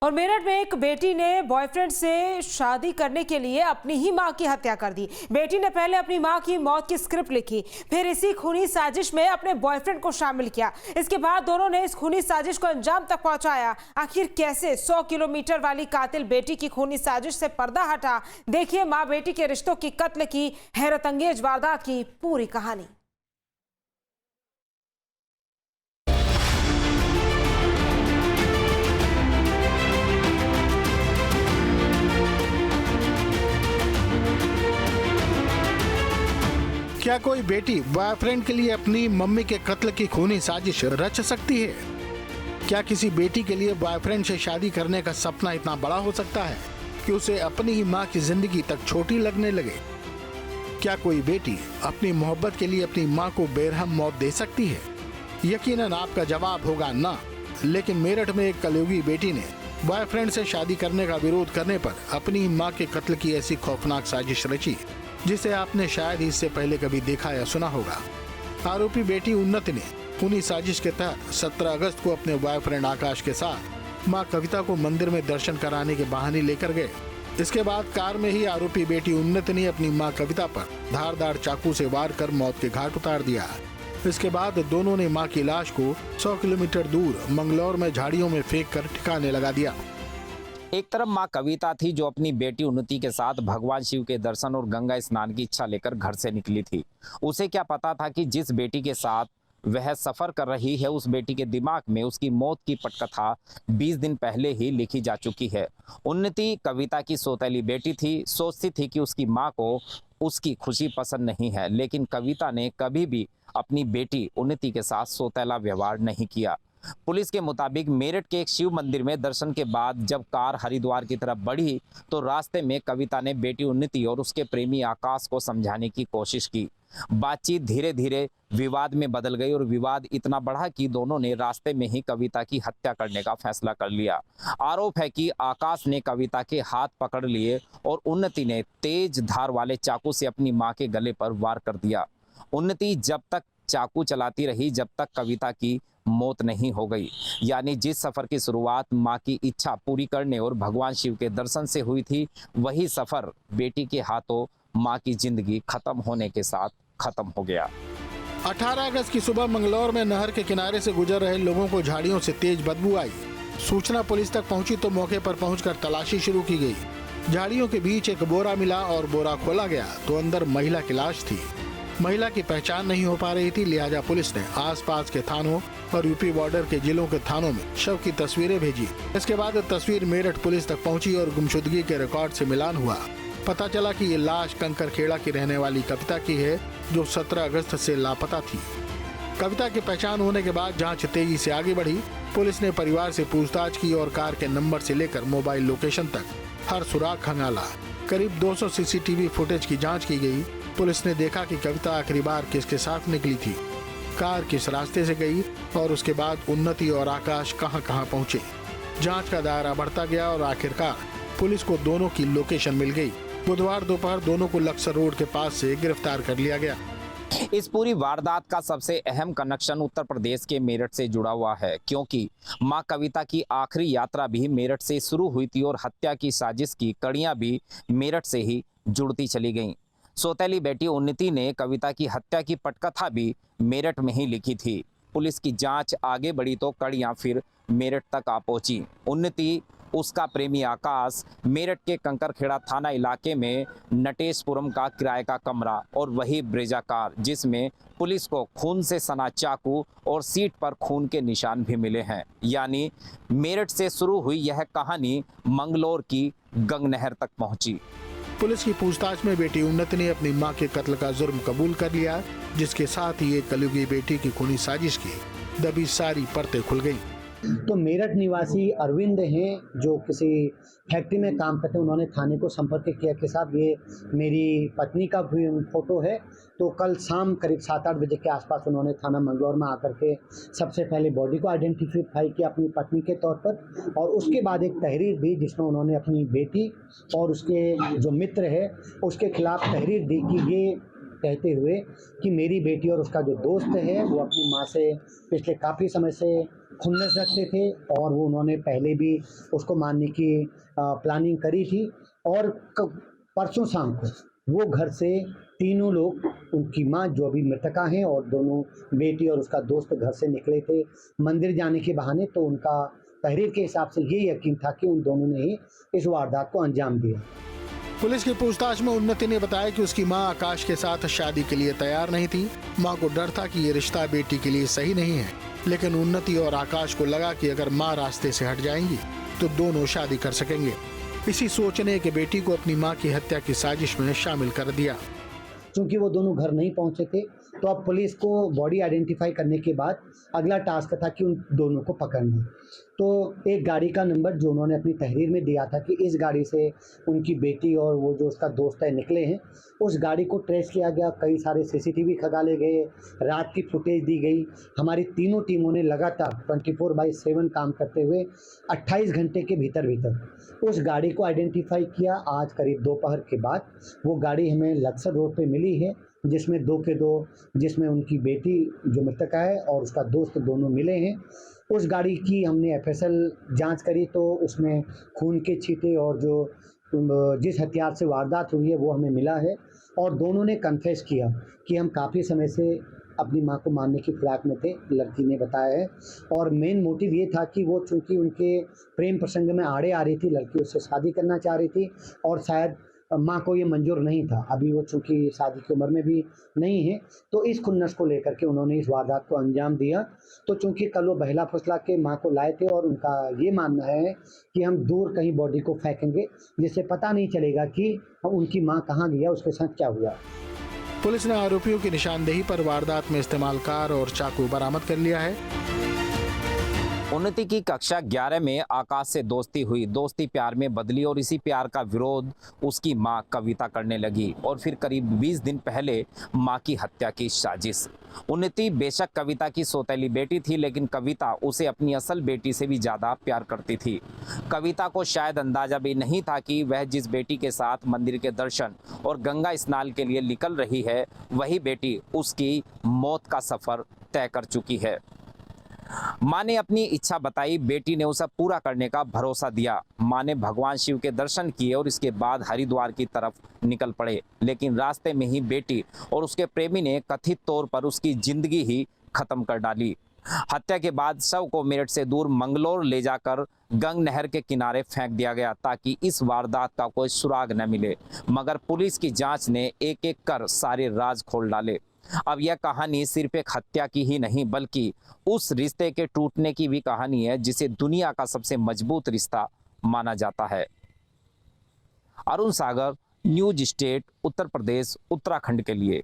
और मेरठ में एक बेटी ने बॉयफ्रेंड से शादी करने के लिए अपनी ही मां की हत्या कर दी। बेटी ने पहले अपनी मां की मौत की स्क्रिप्ट लिखी, फिर इसी खूनी साजिश में अपने बॉयफ्रेंड को शामिल किया। इसके बाद दोनों ने इस खूनी साजिश को अंजाम तक पहुंचाया। आखिर कैसे 100 किलोमीटर वाली कातिल बेटी की खूनी साजिश से पर्दा हटा, देखिए मां बेटी के रिश्तों की कत्ल की हैरतअंगेज वारदात की पूरी कहानी। क्या कोई बेटी बॉयफ्रेंड के लिए अपनी मम्मी के कत्ल की खूनी साजिश रच सकती है? क्या किसी बेटी के लिए बॉयफ्रेंड से शादी करने का सपना इतना बड़ा हो सकता है कि उसे अपनी ही मां की जिंदगी तक छोटी लगने लगे? क्या कोई बेटी अपनी मोहब्बत के लिए अपनी मां को बेरहम मौत दे सकती है? यकीनन आपका जवाब होगा ना। लेकिन मेरठ में एक कलयुगी बेटी ने बॉयफ्रेंड से शादी करने का विरोध करने पर अपनी ही मां के कत्ल की ऐसी खौफनाक साजिश रची जिसे आपने शायद इससे पहले कभी देखा या सुना होगा। आरोपी बेटी उन्नति ने खूनी साजिश के तहत 17 अगस्त को अपने बॉयफ्रेंड आकाश के साथ मां कविता को मंदिर में दर्शन कराने के बहाने लेकर गए। इसके बाद कार में ही आरोपी बेटी उन्नति ने अपनी मां कविता पर धारदार चाकू से वार कर मौत के घाट उतार दिया। इसके बाद दोनों ने मां की लाश को 100 किलोमीटर दूर मंगलौर में झाड़ियों में फेंक कर ठिकाने लगा दिया। एक तरफ मां कविता थी जो अपनी बेटी उन्नति के साथ भगवान शिव के दर्शन और गंगा स्नान की इच्छा लेकर घर से निकली थी। उसे क्या पता था कि जिस बेटी के साथ वह सफर कर रही है उस बेटी के दिमाग में उसकी मौत की पटकथा 20 दिन पहले ही लिखी जा चुकी है। उन्नति कविता की सौतेली बेटी थी, सोचती थी कि उसकी मां को उसकी खुशी पसंद नहीं है, लेकिन कविता ने कभी भी अपनी बेटी उन्नति के साथ सौतेला व्यवहार नहीं किया। पुलिस के मुताबिक मेरठ के एक शिव मंदिर में दर्शन के बाद जब कार हरिद्वार की तरफ बढ़ी तो रास्ते में कविता ने बेटी उन्नति और उसके प्रेमी आकाश को समझाने की कोशिश की। बातचीत धीरे धीरे विवाद में बदल गई और विवाद इतना बढ़ा कि दोनों ने रास्ते में ही कविता की हत्या करने का फैसला कर लिया। आरोप है कि आकाश ने कविता के हाथ पकड़ लिए और उन्नति ने तेज धार वाले चाकू से अपनी मां के गले पर वार कर दिया। उन्नति जब तक चाकू चलाती रही जब तक कविता की मौत नहीं हो गई। यानी जिस सफर की शुरुआत मां की इच्छा पूरी करने और भगवान शिव के दर्शन से हुई थी, वही सफर बेटी के हाथों मां की जिंदगी खत्म होने के साथ खत्म हो गया। 18 अगस्त की सुबह मंगलौर में नहर के किनारे से गुजर रहे लोगों को झाड़ियों से तेज बदबू आई। सूचना पुलिस तक पहुंची तो मौके पर पहुंचकर तलाशी शुरू की गई। झाड़ियों के बीच एक बोरा मिला और बोरा खोला गया तो अंदर महिला की लाश थी। महिला की पहचान नहीं हो पा रही थी, लिहाजा पुलिस ने आसपास के थानों और यूपी बॉर्डर के जिलों के थानों में शव की तस्वीरें भेजी। इसके बाद तस्वीर मेरठ पुलिस तक पहुंची और गुमशुदगी के रिकॉर्ड से मिलान हुआ। पता चला कि ये लाश कंकरखेड़ा की रहने वाली कविता की है जो 17 अगस्त से लापता थी। कविता की पहचान होने के बाद जांच तेजी से आगे बढ़ी। पुलिस ने परिवार से पूछताछ की और कार के नंबर से लेकर मोबाइल लोकेशन तक हर सुराग खंगाला। करीब 200 सीसीटीवी फुटेज की जाँच की गई। पुलिस ने देखा कि कविता आखिरी बार किसके साथ निकली थी, कार किस रास्ते से गई और उसके बाद उन्नति और आकाश कहां-कहां पहुंचे। जांच का दायरा बढ़ता गया और आखिरकार पुलिस को दोनों की लोकेशन मिल गई। बुधवार दोपहर दोनों को लक्सर रोड के पास से गिरफ्तार कर लिया गया। इस पूरी वारदात का सबसे अहम कनेक्शन उत्तर प्रदेश के मेरठ से जुड़ा हुआ है, क्योंकि मां कविता की आखिरी यात्रा भी मेरठ से शुरू हुई थी और हत्या की साजिश की कड़ियां भी मेरठ से ही जुड़ती चली गईं। सौतेली बेटी उन्नति ने कविता की हत्या की पटकथा भी मेरठ में ही लिखी थी। पुलिस की जांच आगे बढ़ी तो कड़ियां फिर मेरठ तक आ पहुंची। उन्नति, उसका प्रेमी आकाश, मेरठ के कंकरखेड़ा थाना इलाके में नटेशपुरम का किराए का कमरा और वही ब्रेजा कार जिसमें पुलिस को खून से सना चाकू और सीट पर खून के निशान भी मिले हैं। यानी मेरठ से शुरू हुई यह कहानी मंगलौर की गंगनहर तक पहुंची। पुलिस की पूछताछ में बेटी उन्नति ने अपनी मां के कत्ल का जुर्म कबूल कर लिया, जिसके साथ ही एक कलयुगी बेटी की खूनी साजिश की दबी सारी परतें खुल गईं। तो मेरठ निवासी अरविंद हैं जो किसी फैक्ट्री में काम करते हैं। उन्होंने थाने को संपर्क किया कि साहब ये मेरी पत्नी का फोटो है। तो कल शाम करीब 7-8 बजे के आसपास उन्होंने थाना मंगलौर में आकर के सबसे पहले बॉडी को आइडेंटिफाई किया अपनी पत्नी के तौर पर, और उसके बाद एक तहरीर दी जिसमें उन्होंने अपनी बेटी और उसके जो मित्र है उसके खिलाफ तहरीर दी कि ये कहते हुए कि मेरी बेटी और उसका जो दोस्त है वो अपनी माँ से पिछले काफ़ी समय से खुन्नस रखते थे और वो उन्होंने पहले भी उसको मारने की प्लानिंग करी थी। और परसों शाम को वो घर से तीनों लोग, उनकी माँ जो अभी मृतका हैं और दोनों बेटी और उसका दोस्त घर से निकले थे मंदिर जाने के बहाने। तो उनका तहरीर के हिसाब से ये यकीन था कि उन दोनों ने ही इस वारदात को अंजाम दिया। पुलिस की पूछताछ में उन्नति ने बताया कि उसकी मां आकाश के साथ शादी के लिए तैयार नहीं थी। मां को डर था कि ये रिश्ता बेटी के लिए सही नहीं है, लेकिन उन्नति और आकाश को लगा कि अगर मां रास्ते से हट जाएंगी तो दोनों शादी कर सकेंगे। इसी सोच ने कि बेटी को अपनी मां की हत्या की साजिश में शामिल कर दिया। क्योंकि वो दोनों घर नहीं पहुंचे थे, तो अब पुलिस को बॉडी आइडेंटिफाई करने के बाद अगला टास्क था कि उन दोनों को पकड़ना। तो एक गाड़ी का नंबर जो उन्होंने अपनी तहरीर में दिया था कि इस गाड़ी से उनकी बेटी और वो जो उसका दोस्त है निकले हैं, उस गाड़ी को ट्रेस किया गया। कई सारे CCTV खंगाले गए, रात की फुटेज दी गई। हमारी तीनों टीमों ने लगातार 24/7 काम करते हुए 28 घंटे के भीतर उस गाड़ी को आइडेंटिफाई किया। आज करीब दोपहर के बाद वो गाड़ी हमें लक्सर रोड पे मिली है, जिसमें 2 के 2, जिसमें उनकी बेटी जो मृतका है और उसका दोस्त दोनों मिले हैं। उस गाड़ी की हमने FSL जांच करी तो उसमें खून के छींटे और जो जिस हथियार से वारदात हुई है वो हमें मिला है। और दोनों ने कन्फेस किया कि हम काफ़ी समय से अपनी मां को मारने की फिराक में थे, लड़की ने बताया है। और मेन मोटिव ये था कि वो चूँकि उनके प्रेम प्रसंग में आड़े आ रही थी, लड़की उससे शादी करना चाह रही थी और शायद माँ को ये मंजूर नहीं था। अभी वो चूँकि शादी की उम्र में भी नहीं है, तो इस खुन्नस को लेकर के उन्होंने इस वारदात को अंजाम दिया। तो चूँकि कल वो बहला फुसला के माँ को लाए थे और उनका ये मानना है कि हम दूर कहीं बॉडी को फेंकेंगे जिससे पता नहीं चलेगा कि उनकी माँ कहाँ गया, उसके साथ क्या हुआ। पुलिस ने आरोपियों की निशानदेही पर वारदात में इस्तेमाल कार और चाकू बरामद कर लिया है। उन्नति की कक्षा 11 में आकाश से दोस्ती हुई, दोस्ती प्यार में बदली और इसी प्यार का विरोध उसकी मां कविता करने लगी और फिर करीब 20 दिन पहले मां की हत्या की साजिश। उन्नति बेशक कविता की सौतेली बेटी थी, लेकिन कविता उसे अपनी असल बेटी से भी ज्यादा प्यार करती थी। कविता को शायद अंदाजा भी नहीं था कि वह जिस बेटी के साथ मंदिर के दर्शन और गंगा स्नान के लिए निकल रही है, वही बेटी उसकी मौत का सफर तय कर चुकी है। मां ने अपनी इच्छा बताई, बेटी ने उसे पूरा करने का भरोसा दिया। मां ने भगवान शिव के दर्शन किए और इसके बाद हरिद्वार की तरफ निकल पड़े, लेकिन रास्ते में ही बेटी और उसके प्रेमी ने कथित तौर पर उसकी जिंदगी ही खत्म कर डाली। हत्या के बाद शव को मेरठ से दूर मंगलौर ले जाकर गंग नहर के किनारे फेंक दिया गया ताकि इस वारदात का कोई सुराग न मिले, मगर पुलिस की जांच ने एक एक कर सारे राज खोल डाले। अब यह कहानी सिर्फ एक हत्या की ही नहीं, बल्कि उस रिश्ते के टूटने की भी कहानी है जिसे दुनिया का सबसे मजबूत रिश्ता माना जाता है। अरुण सागर, न्यूज स्टेट, उत्तर प्रदेश, उत्तराखंड के लिए।